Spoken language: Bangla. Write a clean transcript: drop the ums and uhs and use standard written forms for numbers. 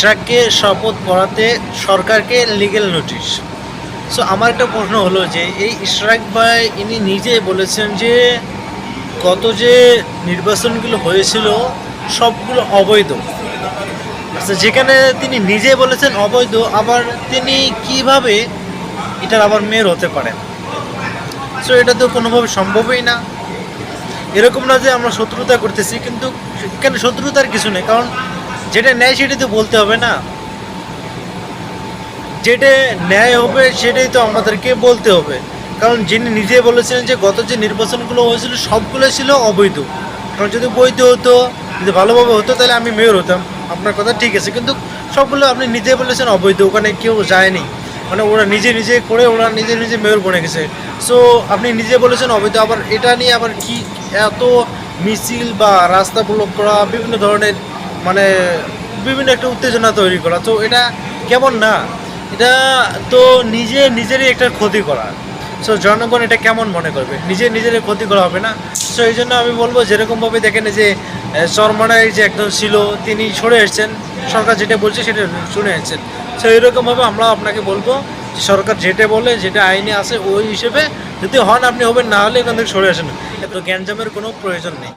ইশরাককে শপথ পড়াতে সরকারকে লিগ্যাল নোটিশ। সো আমার একটা প্রশ্ন হলো যে এই ইশরাক ভাই ইনি নিজেই বলেছেন যে গত যে নির্বাচনগুলো হয়েছিল সবগুলো অবৈধ। আচ্ছা, যেখানে তিনি নিজে বলেছেন অবৈধ, আবার তিনি কিভাবে এটার আবার মেয়র হতে পারেন? সো এটা তো কোনোভাবে সম্ভবই না। এরকম না যে আমরা শত্রুতা করতেছি, কিন্তু এখানে শত্রুতার কিছু নেই, কারণ যেটা ন্যায় সেটাই তো বলতে হবে না। যেটা ন্যায় হবে সেটাই তো আমাদেরকে বলতে হবে, কারণ যিনি নিজে বলেছিলেন যে গত যে নির্বাচনগুলো হয়েছিল সবগুলো ছিল অবৈধ। কারণ যদি বৈধ হতো, যদি ভালোভাবে হতো, তাহলে আমি মেয়র হতাম। আপনার কথা ঠিক আছে, কিন্তু সবগুলো আপনি নিজে বলেছেন অবৈধ, ওখানে কেউ যায়নি, মানে ওরা নিজে নিজে করে ওরা নিজে নিজে মেয়র বনে গেছে। সো আপনি নিজে বলেছেন অবৈধ, আবার এটা নিয়ে আবার কি এত মিছিল বা রাস্তা ব্লক করা, বিভিন্ন ধরনের মানে বিভিন্ন একটা উত্তেজনা তৈরি করা, তো এটা কেমন না? এটা তো নিজেরই একটা ক্ষতি করা। সো জনগণ এটা কেমন মনে করবে? নিজেরই ক্ষতি করা হবে না? সো এই জন্য আমি বলবো, যেরকমভাবে দেখেন যে চরমানায় যে একজন ছিল তিনি সরে এসেছেন, সরকার যেটা বলছে সেটা শুনে এসেছেন। সো এরকমভাবে আমরা আপনাকে বলবো যে সরকার যেটা বলে, যেটা আইনে আছে ওই হিসেবে যদি হন আপনি হবেন, না হলে এখান থেকে সরে আসেন। এত গ্যাঞ্জামের কোনো প্রয়োজন নেই।